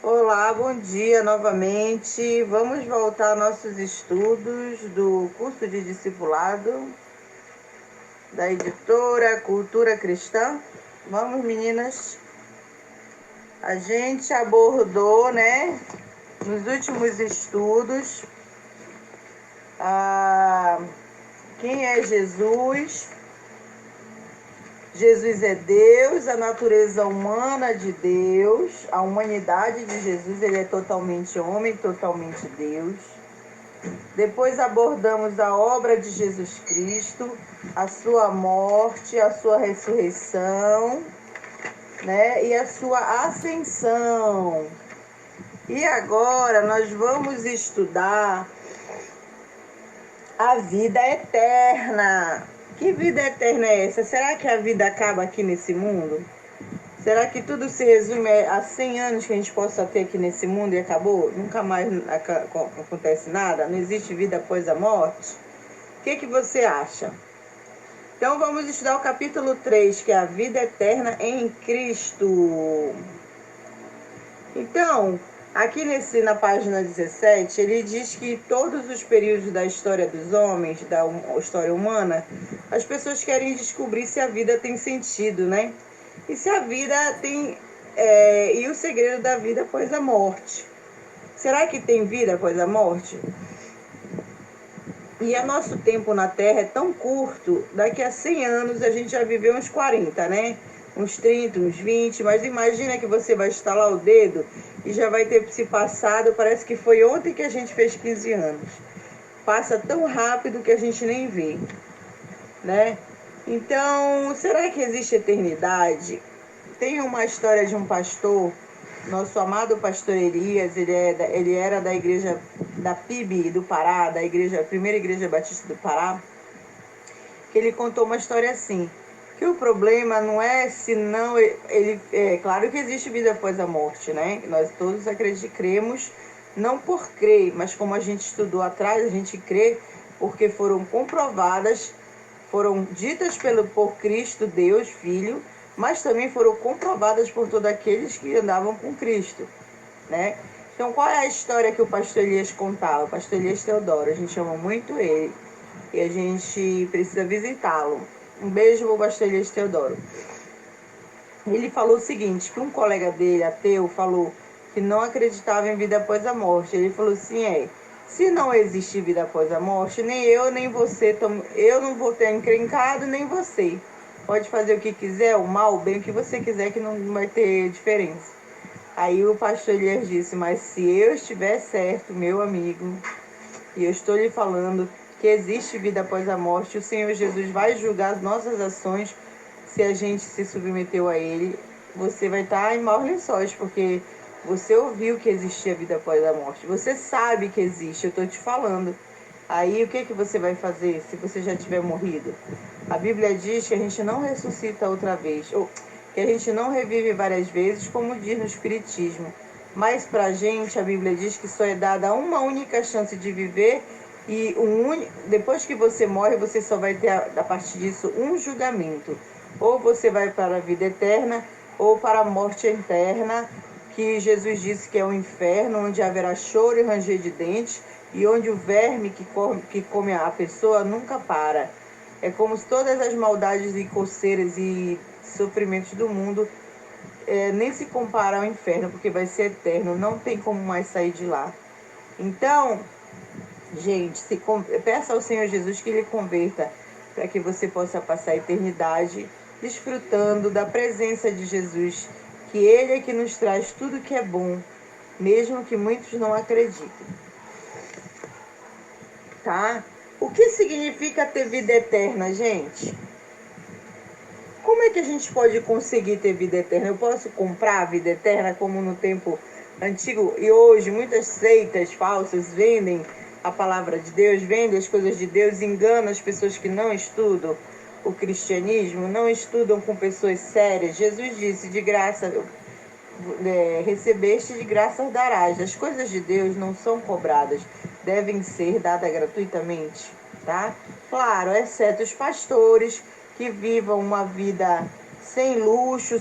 Olá, bom dia novamente. Vamos voltar a nossos estudos do curso de discipulado da editora Cultura Cristã. Vamos, meninas. A gente abordou, nos últimos estudos, quem é Jesus. Jesus é Deus, a natureza humana de Deus, a humanidade de Jesus, ele é totalmente homem, totalmente Deus. Depois abordamos a obra de Jesus Cristo, a sua morte, a sua ressurreição, e a sua ascensão. E agora nós vamos estudar a vida eterna. Que vida eterna é essa? Será que a vida acaba aqui nesse mundo? Será que tudo se resume a 100 anos que a gente possa ter aqui nesse mundo e acabou? Nunca mais acontece nada? Não existe vida após a morte? O que você acha? Então vamos estudar o capítulo 3, que é a vida eterna em Cristo. Então, aqui na página 17, ele diz que todos os períodos da história dos homens, da história humana, as pessoas querem descobrir se a vida tem sentido, né? E se a vida tem... e o segredo da vida após a morte. Será que tem vida após a morte? E o nosso tempo na Terra é tão curto, daqui a 100 anos a gente já viveu uns 40, né? Uns 30, uns 20, mas imagina que você vai estalar o dedo e já vai ter se passado, parece que foi ontem que a gente fez 15 anos. Passa tão rápido que a gente nem vê, né? Então, será que existe eternidade? Tem uma história de um pastor, nosso amado pastor Elias, ele era da igreja da PIB do Pará, primeira igreja batista do Pará, que ele contou uma história assim, que o problema não é se não... claro que existe vida após a morte, né? Nós todos cremos, não por crer, mas como a gente estudou atrás, a gente crê porque foram comprovadas, foram ditas por Cristo, Deus, Filho, mas também foram comprovadas por todos aqueles que andavam com Cristo, né? Então, qual é a história que o pastor Elias contava? O pastor Elias Teodoro, a gente ama muito ele e a gente precisa visitá-lo. Um beijo pro pastor Elias Teodoro. Ele falou o seguinte, que um colega dele, ateu, falou que não acreditava em vida após a morte. Ele falou assim, se não existe vida após a morte, nem eu, nem você, eu não vou ter encrencado, nem você. Pode fazer o que quiser, o mal, o bem, o que você quiser, que não vai ter diferença. Aí o pastor Elias disse, mas se eu estiver certo, meu amigo, e eu estou lhe falando que existe vida após a morte, o Senhor Jesus vai julgar as nossas ações se a gente se submeteu a Ele. Você vai estar em maus lençóis, porque você ouviu que existia vida após a morte. Você sabe que existe, eu estou te falando. Aí o que você vai fazer se você já tiver morrido? A Bíblia diz que a gente não ressuscita outra vez, ou que a gente não revive várias vezes, como diz no Espiritismo. Mas pra gente, a Bíblia diz que só é dada uma única chance de viver e depois que você morre, você só vai ter, a partir disso, um julgamento. Ou você vai para a vida eterna, ou para a morte eterna, que Jesus disse que é o inferno, onde haverá choro e ranger de dentes, e onde o verme que come a pessoa nunca para. É como se todas as maldades e coceiras e sofrimentos do mundo nem se compara ao inferno, porque vai ser eterno, não tem como mais sair de lá. Então, gente, peça ao Senhor Jesus que Ele converta, para que você possa passar a eternidade desfrutando da presença de Jesus, que Ele é que nos traz tudo que é bom, mesmo que muitos não acreditem. Tá? O que significa ter vida eterna, gente? Como é que a gente pode conseguir ter vida eterna? Eu posso comprar a vida eterna como no tempo antigo? E hoje muitas seitas falsas vendem a palavra de Deus, vendem as coisas de Deus, enganam as pessoas que não estudam o cristianismo, não estudam com pessoas sérias. Jesus disse, de graça recebeste, de graça darás. As coisas de Deus não são cobradas, devem ser dadas gratuitamente, tá? Claro, exceto os pastores que vivam uma vida sem luxo,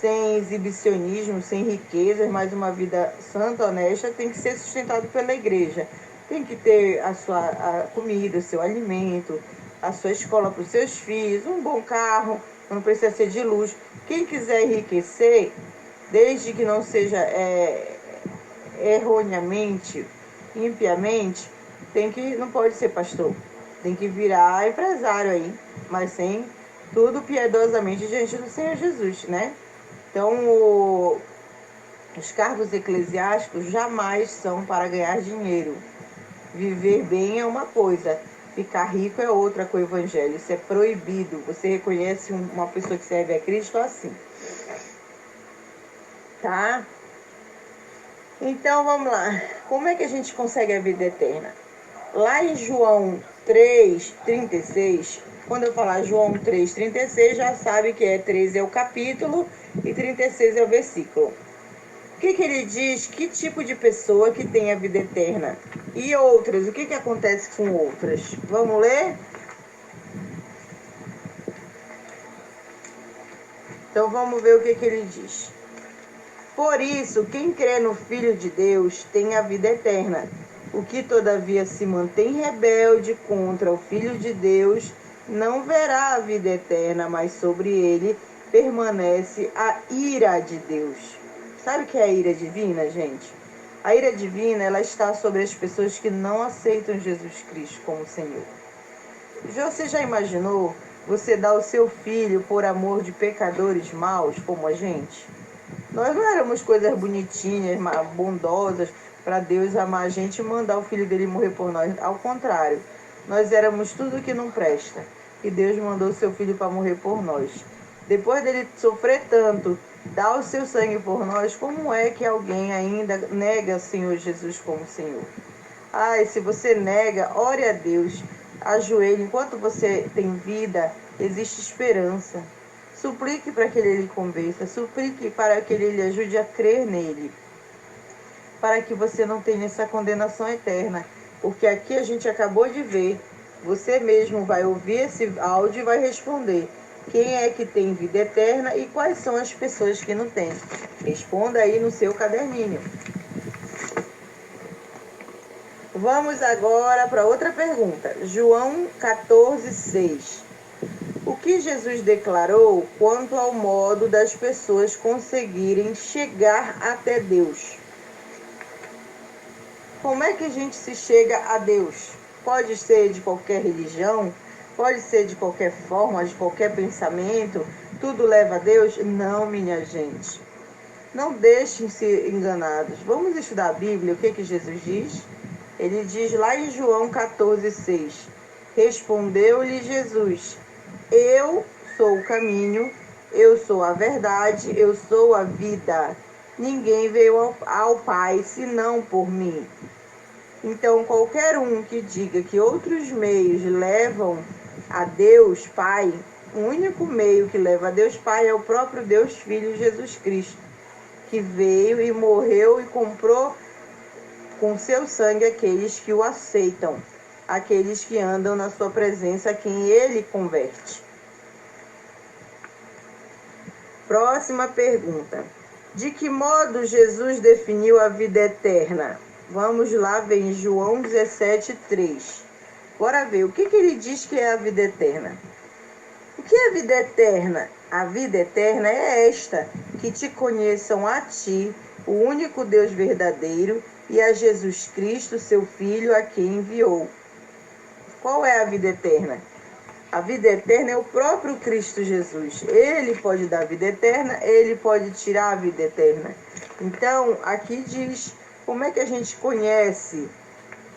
sem exibicionismo, sem riquezas, mas uma vida santa, honesta, tem que ser sustentado pela igreja. Tem que ter a comida, o seu alimento, a sua escola para os seus filhos, um bom carro, não precisa ser de luxo. Quem quiser enriquecer, desde que não seja erroneamente, impiamente, não pode ser pastor. Tem que virar empresário aí, mas sem tudo piedosamente diante do Senhor Jesus, né? Então, os cargos eclesiásticos jamais são para ganhar dinheiro. Viver bem é uma coisa, ficar rico é outra com o evangelho. Isso é proibido. Você reconhece uma pessoa que serve a Cristo assim. Tá? Então, vamos lá. Como é que a gente consegue a vida eterna? Lá em João 3,36, quando eu falar João 3,36, já sabe que 13 é o capítulo e 36 é o versículo. O que ele diz? Que tipo de pessoa que tem a vida eterna? E outras, o que acontece com outras? Vamos ler? Então vamos ver o que ele diz. Por isso, quem crê no Filho de Deus tem a vida eterna. O que todavia se mantém rebelde contra o Filho de Deus não verá a vida eterna, mas sobre ele permanece a ira de Deus. Sabe o que é a ira divina, gente? A ira divina, ela está sobre as pessoas que não aceitam Jesus Cristo como Senhor. Você já imaginou você dar o seu filho por amor de pecadores maus como a gente? Nós não éramos coisas bonitinhas, bondosas, para Deus amar a gente e mandar o filho dele morrer por nós. Ao contrário, nós éramos tudo que não presta. E Deus mandou o seu filho para morrer por nós. Depois dele sofrer tanto, dar o seu sangue por nós, como é que alguém ainda nega o Senhor Jesus como Senhor? E se você nega, ore a Deus, ajoelhe. Enquanto você tem vida, existe esperança. Suplique para que ele lhe convença, suplique para que ele lhe ajude a crer nele, para que você não tenha essa condenação eterna. Porque aqui a gente acabou de ver, você mesmo vai ouvir esse áudio e vai responder. Quem é que tem vida eterna e quais são as pessoas que não têm? Responda aí no seu caderninho. Vamos agora para outra pergunta. João 14:6. O que Jesus declarou quanto ao modo das pessoas conseguirem chegar até Deus? Como é que a gente se chega a Deus? Pode ser de qualquer religião, pode ser de qualquer forma, de qualquer pensamento, tudo leva a Deus? Não, minha gente. Não deixem ser enganados. Vamos estudar a Bíblia, o que Jesus diz? Ele diz lá em João 14:6. Respondeu-lhe Jesus: Eu sou o caminho, eu sou a verdade, eu sou a vida. Ninguém veio ao Pai senão por mim. Então, qualquer um que diga que outros meios levam a Deus Pai, o único meio que leva a Deus Pai é o próprio Deus Filho Jesus Cristo, que veio e morreu e comprou com seu sangue aqueles que o aceitam, aqueles que andam na sua presença, a quem ele converte. Próxima pergunta. De que modo Jesus definiu a vida eterna? Vamos lá, vem João 17:3. Bora ver, o que ele diz que é a vida eterna? O que é a vida eterna? A vida eterna é esta, que te conheçam a ti, o único Deus verdadeiro, e a Jesus Cristo, seu Filho, a quem enviou. Qual é a vida eterna? A vida eterna é o próprio Cristo Jesus. Ele pode dar a vida eterna, ele pode tirar a vida eterna. Então, aqui diz como é que a gente conhece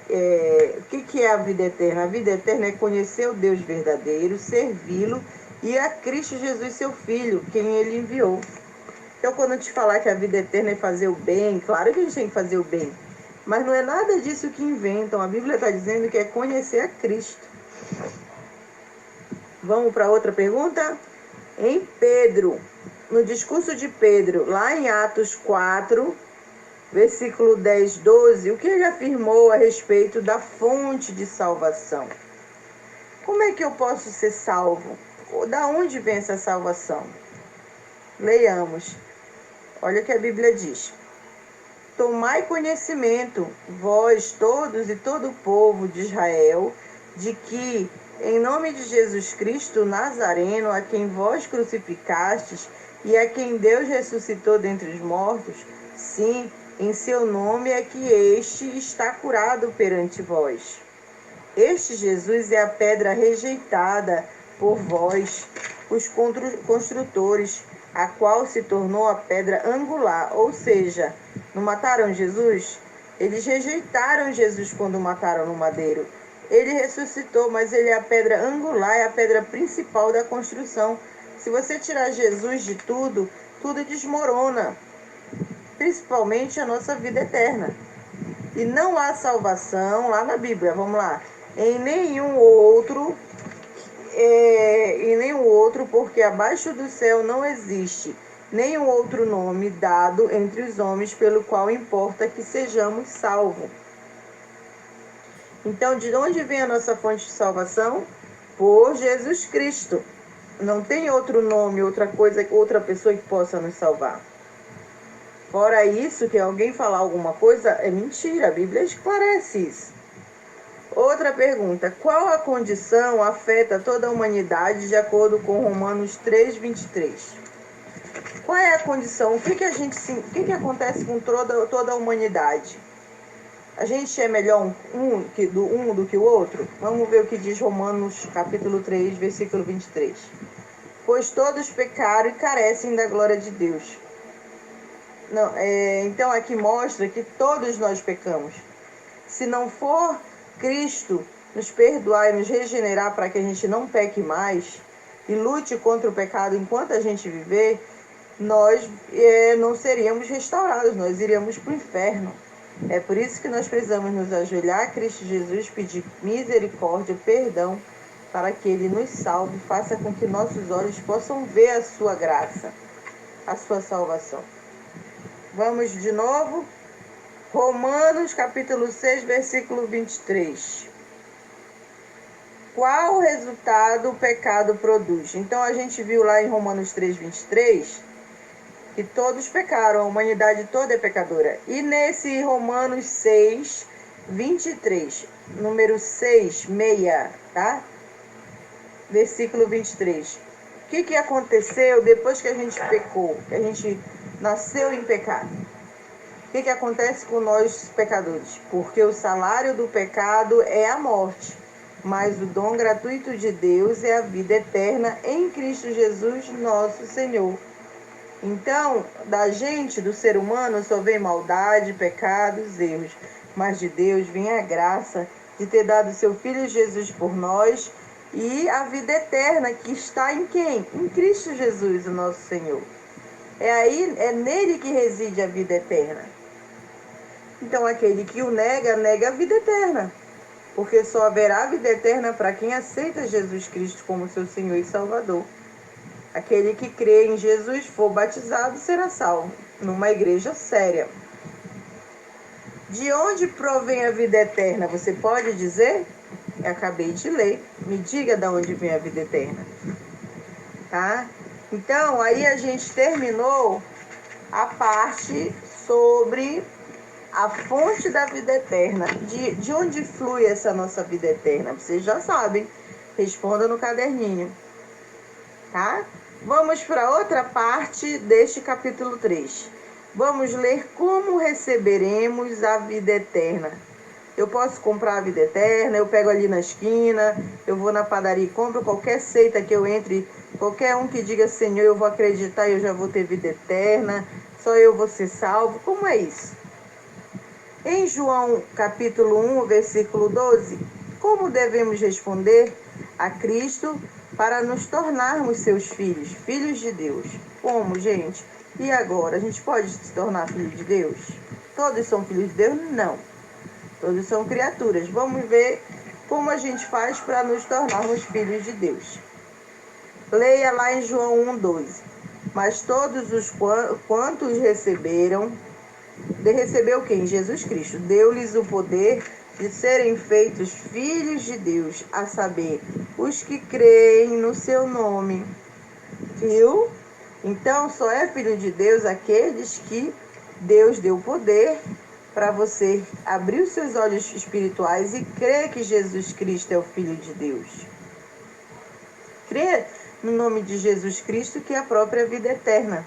o que é a vida eterna. A vida eterna é conhecer o Deus verdadeiro, servi-lo e a Cristo Jesus, seu Filho, quem ele enviou. Então, quando eu te falar que a vida eterna é fazer o bem, claro que a gente tem que fazer o bem, mas não é nada disso que inventam. A Bíblia está dizendo que é conhecer a Cristo. Vamos para outra pergunta? Em Pedro, no discurso de Pedro, lá em Atos 4, versículo 10, 12, o que ele afirmou a respeito da fonte de salvação? Como é que eu posso ser salvo? Da onde vem essa salvação? Leiamos. Olha o que a Bíblia diz. Tomai conhecimento, vós todos e todo o povo de Israel, de que, em nome de Jesus Cristo Nazareno, a quem vós crucificastes e a quem Deus ressuscitou dentre os mortos, sim, em seu nome é que este está curado perante vós. Este Jesus é a pedra rejeitada por vós, os construtores, a qual se tornou a pedra angular. Ou seja, não mataram Jesus? Eles rejeitaram Jesus quando mataram no madeiro. Ele ressuscitou, mas ele é a pedra angular, é a pedra principal da construção. Se você tirar Jesus de tudo, tudo desmorona, principalmente a nossa vida eterna. E não há salvação, lá na Bíblia, vamos lá, em nenhum outro, porque abaixo do céu não existe nenhum outro nome dado entre os homens pelo qual importa que sejamos salvos. Então, de onde vem a nossa fonte de salvação? Por Jesus Cristo. Não tem outro nome, outra coisa, outra pessoa que possa nos salvar. Fora isso, que alguém falar alguma coisa, é mentira. A Bíblia esclarece isso. Outra pergunta. Qual a condição afeta toda a humanidade de acordo com Romanos 3:23? Qual é a condição? O que acontece com toda a humanidade? A gente é melhor um do que o outro? Vamos ver o que diz Romanos capítulo 3, versículo 23. Pois todos pecaram e carecem da glória de Deus. Não, então aqui mostra que todos nós pecamos. Se não for Cristo nos perdoar e nos regenerar para que a gente não peque mais e lute contra o pecado enquanto a gente viver, nós não seríamos restaurados, nós iríamos para o inferno. É por isso que nós precisamos nos ajoelhar a Cristo Jesus, pedir misericórdia, perdão, para que Ele nos salve, faça com que nossos olhos possam ver a sua graça, a sua salvação. Vamos de novo. Romanos capítulo 6, versículo 23. Qual resultado o pecado produz? Então a gente viu lá em Romanos 3, 23, que todos pecaram, a humanidade toda é pecadora. E nesse Romanos 6, 23, número 6, tá? Versículo 23. O que aconteceu depois que a gente pecou, que a gente nasceu em pecado? O que acontece com nós pecadores? Porque o salário do pecado é a morte, mas o dom gratuito de Deus é a vida eterna em Cristo Jesus, nosso Senhor. Então, do ser humano, só vem maldade, pecados, erros. Mas de Deus vem a graça de ter dado seu Filho Jesus por nós e a vida eterna que está em quem? Em Cristo Jesus, o nosso Senhor. É nele que reside a vida eterna. Então, aquele que o nega, nega a vida eterna. Porque só haverá vida eterna para quem aceita Jesus Cristo como seu Senhor e Salvador. Aquele que crê em Jesus, for batizado, será salvo. Numa igreja séria. De onde provém a vida eterna? Você pode dizer? Eu acabei de ler. Me diga de onde vem a vida eterna. Tá? Então, aí a gente terminou a parte sobre a fonte da vida eterna. De onde flui essa nossa vida eterna? Vocês já sabem. Responda no caderninho. Tá? Vamos para outra parte deste capítulo 3. Vamos ler como receberemos a vida eterna. Eu posso comprar a vida eterna, eu pego ali na esquina, eu vou na padaria e compro qualquer seita que eu entre, qualquer um que diga Senhor, eu vou acreditar e eu já vou ter vida eterna, só eu vou ser salvo. Como é isso? Em João capítulo 1, versículo 12, como devemos responder a Cristo para nos tornarmos seus filhos, filhos de Deus? Como, gente? E agora? A gente pode se tornar filho de Deus? Todos são filhos de Deus? Não. Todos são criaturas. Vamos ver como a gente faz para nos tornarmos filhos de Deus. Leia lá em João 1,12. Mas todos os quantos receberam, recebeu quem? Jesus Cristo. Deu-lhes o poder de serem feitos filhos de Deus, a saber, os que creem no seu nome. Viu? Então, só é filho de Deus aqueles que Deus deu poder para você abrir os seus olhos espirituais e crer que Jesus Cristo é o Filho de Deus. Crer no nome de Jesus Cristo, que é a própria vida eterna.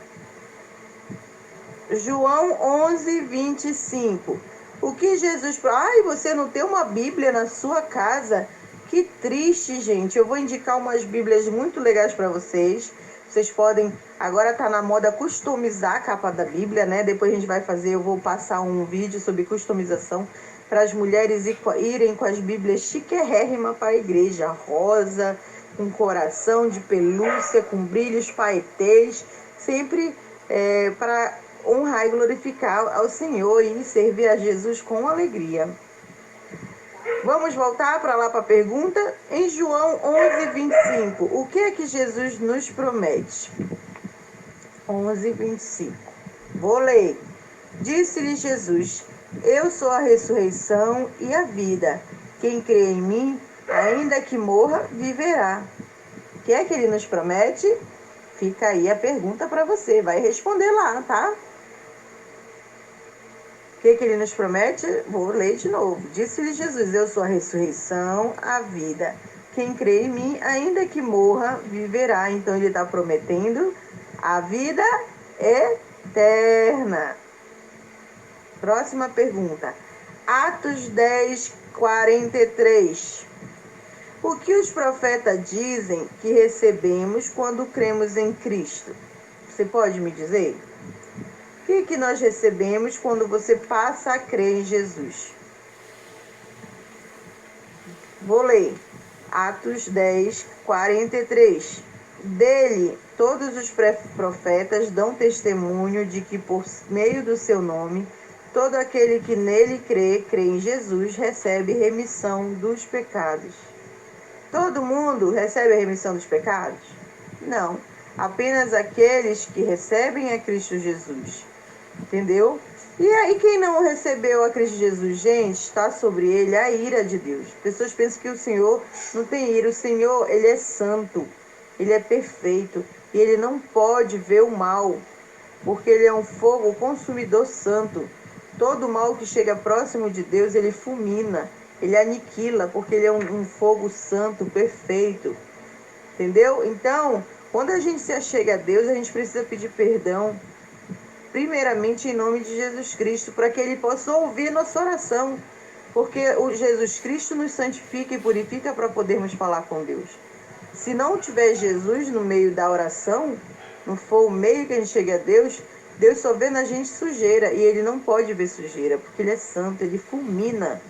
João 11, 25. O que Jesus... Ai, você não tem uma Bíblia na sua casa? Que triste, gente. Eu vou indicar umas Bíblias muito legais para vocês. Vocês podem... Agora tá na moda customizar a capa da Bíblia, né? Depois a gente vai fazer... Eu vou passar um vídeo sobre customização para as mulheres irem com as Bíblias chiquérrimas para a igreja. Rosa, com coração de pelúcia, com brilhos paetês. Sempre para honrar e glorificar ao Senhor e servir a Jesus com alegria. Vamos voltar para lá para a pergunta? Em João 11, 25, o que é que Jesus nos promete? 11, 25. Vou ler. Disse-lhe Jesus: eu sou a ressurreição e a vida. Quem crê em mim, ainda que morra, viverá. O que é que ele nos promete? Fica aí a pergunta para você. Vai responder lá, tá? O que ele nos promete? Vou ler de novo. Disse-lhe Jesus: eu sou a ressurreição, a vida. Quem crê em mim, ainda que morra, viverá. Então ele está prometendo a vida eterna. Próxima pergunta. Atos 10, 43. O que os profetas dizem que recebemos quando cremos em Cristo? Você pode me dizer? O que nós recebemos quando você passa a crer em Jesus? Vou ler. Atos 10, 43. Dele, todos os profetas dão testemunho de que por meio do seu nome, todo aquele que nele crê em Jesus, recebe remissão dos pecados. Todo mundo recebe a remissão dos pecados? Não. Apenas aqueles que recebem a Cristo Jesus. Entendeu? E aí quem não recebeu a Cristo Jesus, gente, está sobre ele a ira de Deus. Pessoas pensam que o Senhor não tem ira. O Senhor, ele é santo, ele é perfeito e ele não pode ver o mal, porque ele é um fogo consumidor santo. Todo mal que chega próximo de Deus, ele fulmina, ele aniquila, porque ele é um fogo santo, perfeito. Entendeu? Então, quando a gente se achega a Deus, a gente precisa pedir perdão, primeiramente em nome de Jesus Cristo, para que ele possa ouvir nossa oração, porque o Jesus Cristo nos santifica e purifica para podermos falar com Deus. Se não tiver Jesus no meio da oração, não for o meio que a gente chega a Deus, Deus só vê na gente sujeira, e ele não pode ver sujeira, porque ele é santo, ele fulmina.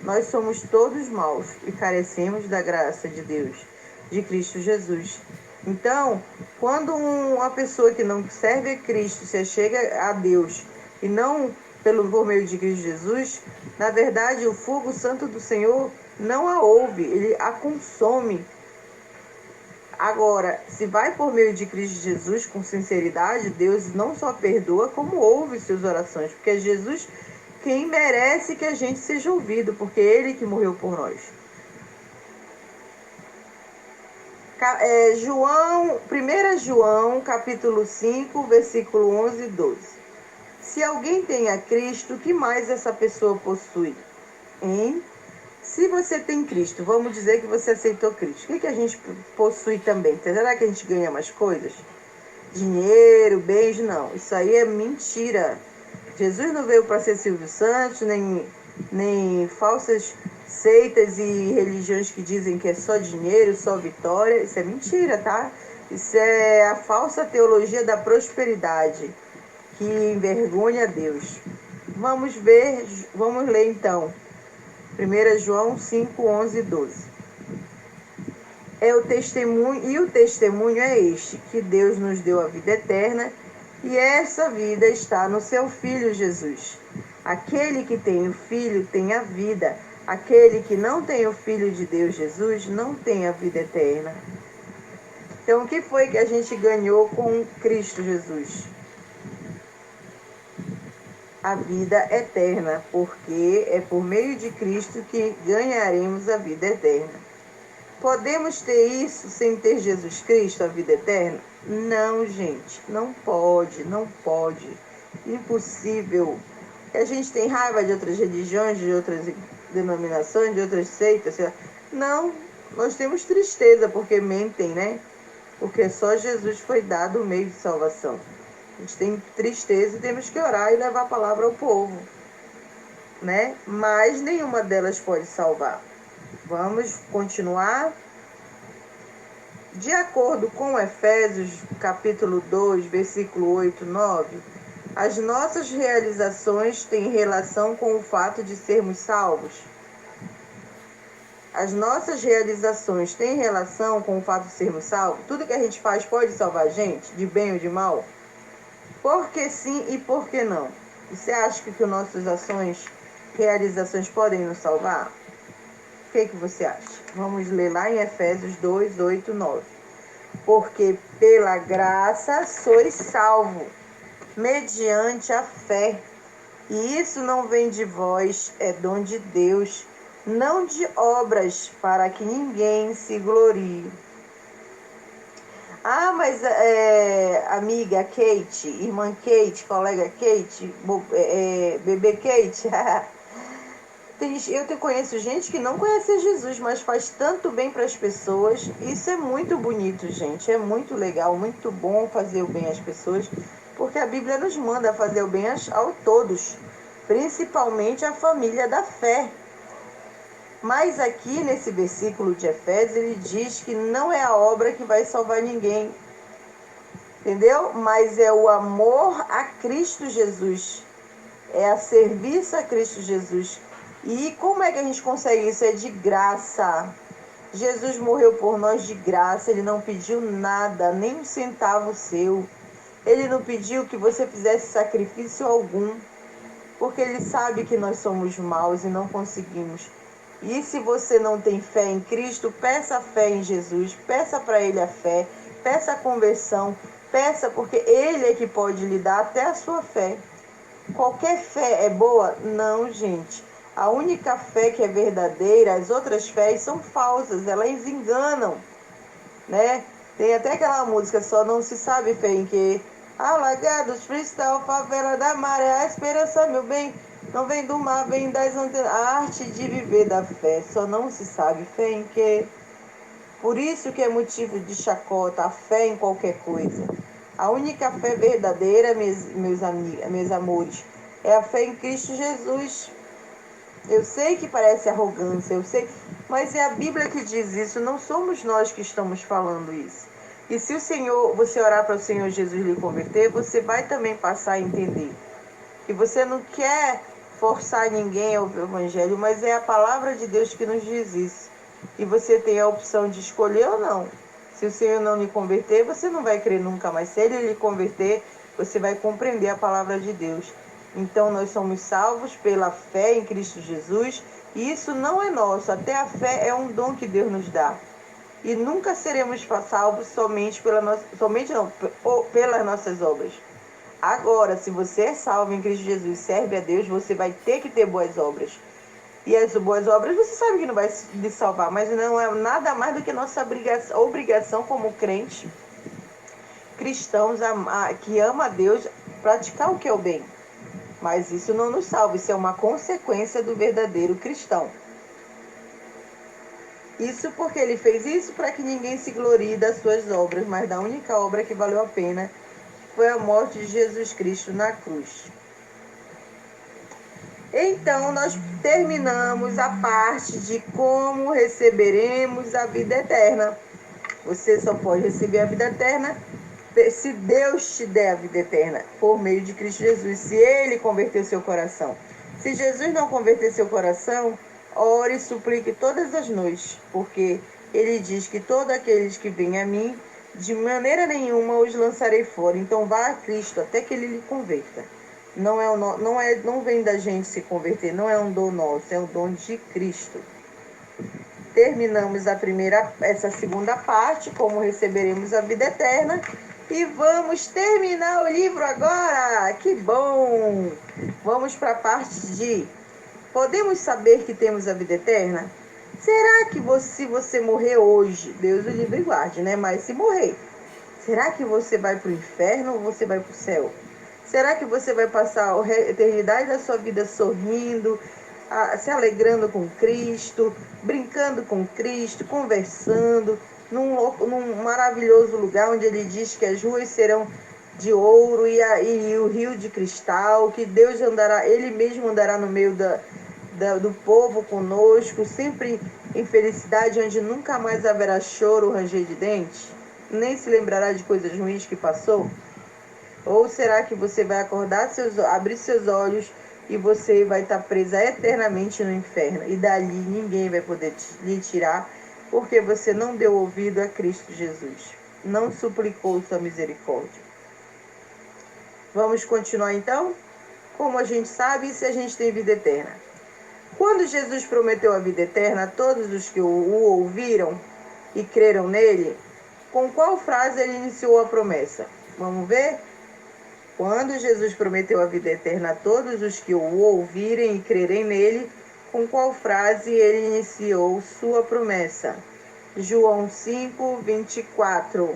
Nós somos todos maus e carecemos da graça de Deus, de Cristo Jesus. Então, quando uma pessoa que não serve a Cristo se chega a Deus e não por meio de Cristo Jesus, na verdade o fogo santo do Senhor não a ouve, ele a consome. Agora, se vai por meio de Cristo Jesus com sinceridade, Deus não só perdoa, como ouve suas orações, porque é Jesus quem merece que a gente seja ouvido, porque é ele que morreu por nós. 1 João, capítulo 5, versículo 11 e 12. Se alguém tem a Cristo, o que mais essa pessoa possui? Hein? Se você tem Cristo, vamos dizer que você aceitou Cristo, o que a gente possui também? Será que a gente ganha mais coisas? Dinheiro, bens? Não, isso aí é mentira. Jesus não veio para ser Silvio Santos, nem falsas seitas e religiões que dizem que é só dinheiro, só vitória. Isso é mentira, tá? Isso é a falsa teologia da prosperidade, que envergonha Deus. Vamos ler então. 1 João 5, 11 e 12. O testemunho é este, que Deus nos deu a vida eterna, e essa vida está no seu Filho Jesus. Aquele que tem o Filho tem a vida. Aquele que não tem o Filho de Deus Jesus não tem a vida eterna. Então, o que foi que a gente ganhou com Cristo Jesus? A vida eterna, porque é por meio de Cristo que ganharemos a vida eterna. Podemos ter isso sem ter Jesus Cristo, a vida eterna? Não, gente, não pode, não pode. Impossível. A gente tem raiva de outras religiões, de outras denominações, de outras seitas. Não, nós temos tristeza porque mentem, né? Porque só Jesus foi dado o meio de salvação. A gente tem tristeza e temos que orar e levar a palavra ao povo, né? Mas nenhuma delas pode salvar. Vamos continuar. De acordo com Efésios, capítulo 2, versículo 8, 9, as nossas realizações têm relação com o fato de sermos salvos. As nossas realizações têm relação com o fato de sermos salvos? Tudo que a gente faz pode salvar a gente, de bem ou de mal? Por que sim e por que não? Você acha que nossas ações, realizações podem nos salvar? O que você acha? Vamos ler lá em Efésios 2, 8, 9. Porque pela graça sois salvo, mediante a fé. E isso não vem de vós, é dom de Deus, não de obras, para que ninguém se glorie. Ah, mas amiga Kate, irmã Kate, colega Kate, bebê Kate, eu conheço gente que não conhece Jesus, mas faz tanto bem para as pessoas. Isso é muito bonito, gente. É muito legal, muito bom fazer o bem às pessoas, porque a Bíblia nos manda fazer o bem a todos, principalmente a família da fé. Mas aqui nesse versículo de Efésios, ele diz que não é a obra que vai salvar ninguém, entendeu? Mas é o amor a Cristo Jesus, é a serviço a Cristo Jesus. E como é que a gente consegue isso? É de graça. Jesus morreu por nós de graça, ele não pediu nada, nem um centavo seu. Ele não pediu que você fizesse sacrifício algum, porque ele sabe que nós somos maus e não conseguimos. E se você não tem fé em Cristo, peça fé em Jesus, peça para ele a fé, peça a conversão, peça, porque ele é que pode lhe dar até a sua fé. Qualquer fé é boa? Não, gente. A única fé que é verdadeira, as outras fés são falsas, elas enganam, né? Tem até aquela música, só não se sabe fé em quê? Alagados, freestyle, favela da maré, a esperança, meu bem, não vem do mar, vem das antenas, a arte de viver da fé, só não se sabe fé em quê? Por isso que é motivo de chacota, a fé em qualquer coisa. A única fé verdadeira, meus amores, é a fé em Cristo Jesus. Eu sei que parece arrogância, eu sei, mas é a Bíblia que diz isso, não somos nós que estamos falando isso. E se você orar para o Senhor Jesus lhe converter, você vai também passar a entender que você não quer forçar ninguém a ouvir o Evangelho, mas é a palavra de Deus que nos diz isso. E você tem a opção de escolher ou não. Se o Senhor não lhe converter, você não vai crer nunca, mas se Ele lhe converter, você vai compreender a palavra de Deus. Então nós somos salvos pela fé em Cristo Jesus, e isso não é nosso, até a fé é um dom que Deus nos dá. E nunca seremos salvos pelas nossas obras. Agora, se você é salvo em Cristo Jesus e serve a Deus, você vai ter que ter boas obras. E as boas obras você sabe que não vai lhe salvar, mas não é nada mais do que nossa obrigação como crente, cristãos, que ama a Deus, praticar o que é o bem. Mas isso não nos salva, isso é uma consequência do verdadeiro cristão. Isso porque ele fez isso para que ninguém se glorie das suas obras, mas da única obra que valeu a pena, foi a morte de Jesus Cristo na cruz. Então, nós terminamos a parte de como receberemos a vida eterna. Você só pode receber a vida eterna se Deus te der a vida eterna, por meio de Cristo Jesus, se Ele converter seu coração. Se Jesus não converter seu coração, ore e suplique todas as noites, porque Ele diz que todos aqueles que vêm a mim, de maneira nenhuma os lançarei fora. Então vá a Cristo até que Ele lhe converta. Não vem da gente se converter, não é um dom nosso, é um dom de Cristo. Terminamos essa segunda parte, como receberemos a vida eterna. E vamos terminar o livro agora. Que bom! Vamos para a parte de: podemos saber que temos a vida eterna? Será que se você morrer hoje, Deus o livre e guarde, né? Mas se morrer, será que você vai para o inferno ou você vai para o céu? Será que você vai passar a eternidade da sua vida sorrindo, se alegrando com Cristo, brincando com Cristo, conversando, num maravilhoso lugar onde ele diz que as ruas serão de ouro e o rio de cristal, que Deus andará, ele mesmo andará no meio do povo conosco, sempre em felicidade, onde nunca mais haverá choro ou ranger de dentes? Nem se lembrará de coisas ruins que passou? Ou será que você vai acordar, abrir seus olhos e você vai estar presa eternamente no inferno? E dali ninguém vai poder lhe tirar, porque você não deu ouvido a Cristo Jesus. Não suplicou sua misericórdia. Vamos continuar então? Como a gente sabe se a gente tem vida eterna? Quando Jesus prometeu a vida eterna a todos os que o ouviram e creram nele, com qual frase ele iniciou a promessa? Vamos ver? Quando Jesus prometeu a vida eterna a todos os que o ouvirem e crerem nele, com qual frase ele iniciou sua promessa? João 5, 24.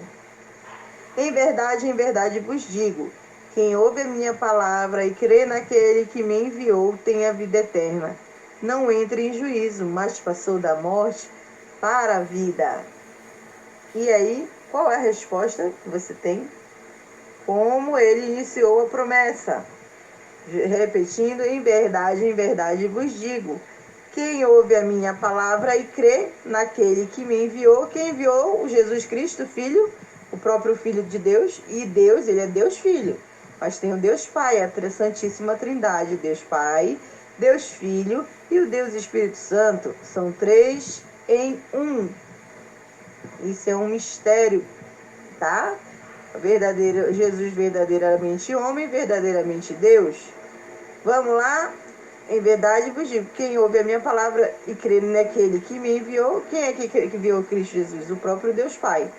Em verdade vos digo, quem ouve a minha palavra e crê naquele que me enviou tem a vida eterna. Não entre em juízo, mas passou da morte para a vida. E aí, qual é a resposta que você tem? Como ele iniciou a promessa? Repetindo, em verdade vos digo, quem ouve a minha palavra e crê naquele que me enviou, quem enviou? O Jesus Cristo, Filho, o próprio Filho de Deus, e Deus, ele é Deus Filho, mas tem o Deus Pai, a Santíssima Trindade, Deus Pai, Deus Filho e o Deus Espírito Santo, são três em um. Isso é um mistério, tá? Jesus verdadeiramente homem, verdadeiramente Deus. Vamos lá? Em verdade vos digo, quem ouve a minha palavra e crê naquele que me enviou, quem é que enviou Cristo Jesus? O próprio Deus Pai.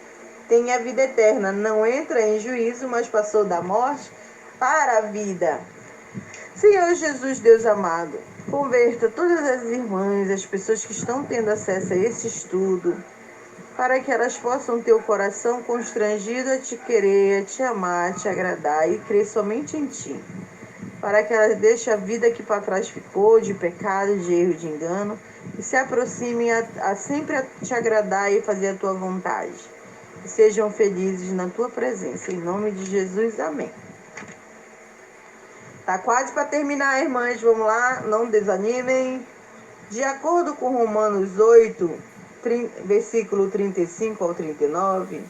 Tem a vida eterna, não entra em juízo, mas passou da morte para a vida. Senhor Jesus, Deus amado, converta todas as irmãs, as pessoas que estão tendo acesso a esse estudo, para que elas possam ter o coração constrangido a te querer, a te amar, a te agradar e crer somente em ti. Para que elas deixem a vida que para trás ficou, de pecado, de erro, de engano, e se aproximem a sempre a te agradar e fazer a tua vontade. E sejam felizes na tua presença. Em nome de Jesus, amém. Tá quase para terminar, irmãs. Vamos lá, não desanimem. De acordo com Romanos 8, versículo 35 ao 39,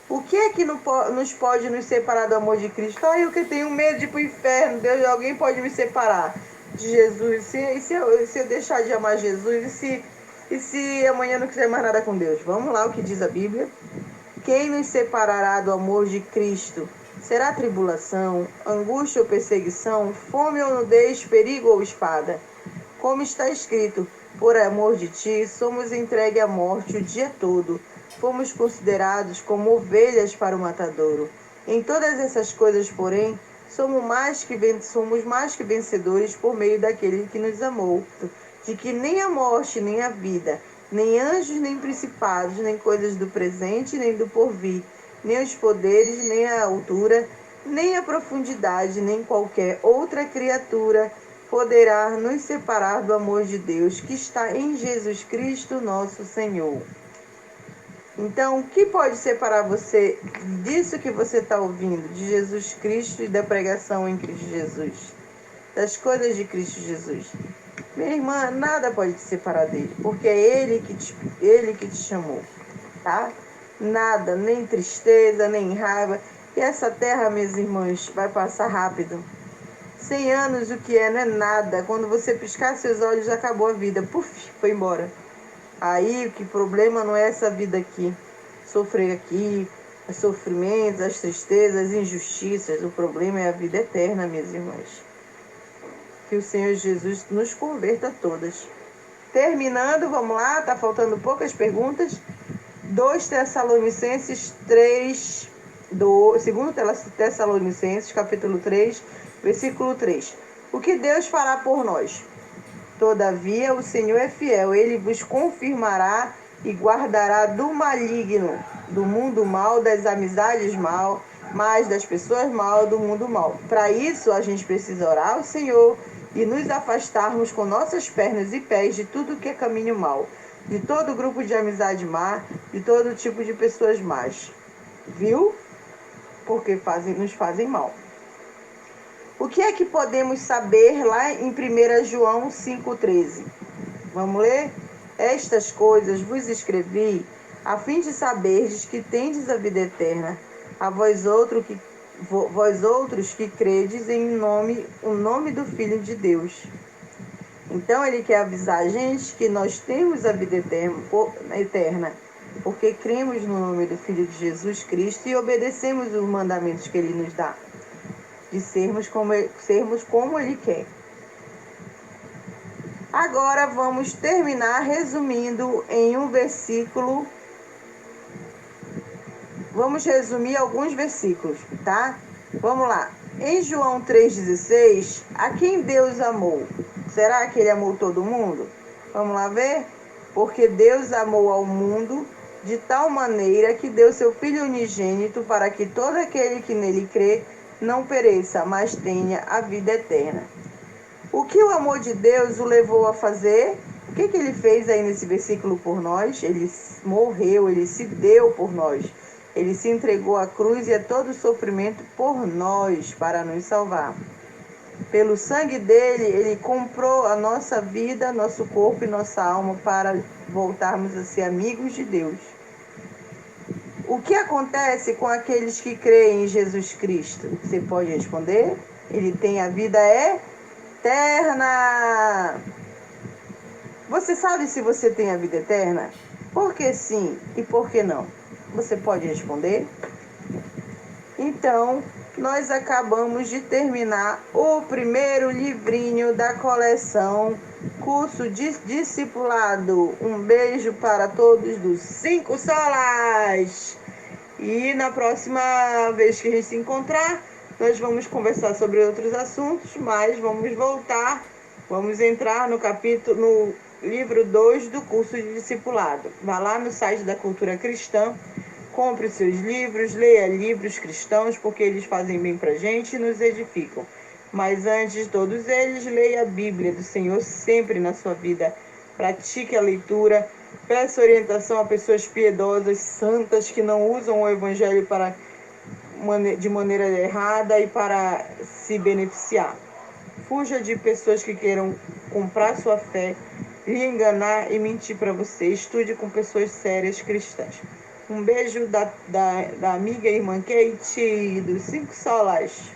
o que é que nos pode nos separar do amor de Cristo? Eu que tenho medo de ir para o inferno, Deus, alguém pode me separar de Jesus? Se eu deixar de amar Jesus? E se amanhã não quiser mais nada com Deus? Vamos lá, o que diz a Bíblia. Quem nos separará do amor de Cristo? Será tribulação, angústia ou perseguição, fome ou nudez, perigo ou espada? Como está escrito, por amor de ti, somos entregues à morte o dia todo. Fomos considerados como ovelhas para o matadouro. Em todas essas coisas, porém, somos mais que vencedores por meio daquele que nos amou, de que nem a morte, nem a vida, nem anjos, nem principados, nem coisas do presente, nem do porvir, nem os poderes, nem a altura, nem a profundidade, nem qualquer outra criatura poderá nos separar do amor de Deus que está em Jesus Cristo, nosso Senhor. Então, o que pode separar você disso que você está ouvindo, de Jesus Cristo e da pregação em Cristo Jesus, das coisas de Cristo Jesus? Minha irmã, nada pode te separar dele, porque é ele que te chamou, tá? Nada, nem tristeza, nem raiva. E essa terra, minhas irmãs, vai passar rápido. 100 anos, o que é, não é nada. Quando você piscar seus olhos, já acabou a vida. Puf, foi embora. Aí, o que problema não é essa vida aqui. Sofrer aqui, os sofrimentos, as tristezas, as injustiças. O problema é a vida eterna, minhas irmãs. Que o Senhor Jesus nos converta a todas. Terminando, vamos lá, tá faltando poucas perguntas. 2 Tessalonicenses 3, 2 Tessalonicenses, capítulo 3, versículo 3. O que Deus fará por nós? Todavia, o Senhor é fiel, ele vos confirmará e guardará do maligno, do mundo mal, das amizades mal, mas das pessoas mal, do mundo mal. Para isso, a gente precisa orar ao Senhor e nos afastarmos com nossas pernas e pés de tudo que é caminho mal, de todo grupo de amizade má, de todo tipo de pessoas más. Viu? Porque nos fazem mal. O que é que podemos saber lá em 1 João 5,13? Vamos ler? Estas coisas vos escrevi, a fim de saberdes que tendes a vida eterna, a vós outros que credes em o nome do Filho de Deus. Então ele quer avisar a gente que nós temos a vida eterna, porque cremos no nome do Filho de Jesus Cristo e obedecemos os mandamentos que ele nos dá, de sermos como ele quer. Agora vamos terminar resumindo em um versículo. Vamos resumir alguns versículos, tá? Vamos lá. Em João 3,16, a quem Deus amou? Será que ele amou todo mundo? Vamos lá ver? Porque Deus amou ao mundo de tal maneira que deu seu Filho unigênito para que todo aquele que nele crê não pereça, mas tenha a vida eterna. O que o amor de Deus o levou a fazer? O que ele fez aí nesse versículo por nós? Ele morreu, ele se deu por nós. Ele se entregou à cruz e a todo sofrimento por nós, para nos salvar. Pelo sangue dele, ele comprou a nossa vida, nosso corpo e nossa alma para voltarmos a ser amigos de Deus. O que acontece com aqueles que creem em Jesus Cristo? Você pode responder? Ele tem a vida eterna. Você sabe se você tem a vida eterna? Por que sim e por que não? Você pode responder? Então, nós acabamos de terminar o primeiro livrinho da coleção Curso de Discipulado. Um beijo para todos dos 5 Solas! E na próxima vez que a gente se encontrar, nós vamos conversar sobre outros assuntos, mas vamos entrar no livro 2 do curso de discipulado. Vá lá no site da Cultura Cristã, compre os seus livros, leia livros cristãos, porque eles fazem bem pra gente e nos edificam. Mas antes de todos eles, leia a Bíblia do Senhor sempre na sua vida. Pratique a leitura, peça orientação a pessoas piedosas, santas, que não usam o Evangelho de maneira errada e para se beneficiar. Fuja de pessoas que queiram comprar sua fé, lhe enganar e mentir para você. Estude com pessoas sérias cristãs. Um beijo da amiga e irmã Kate, dos 5 Solas.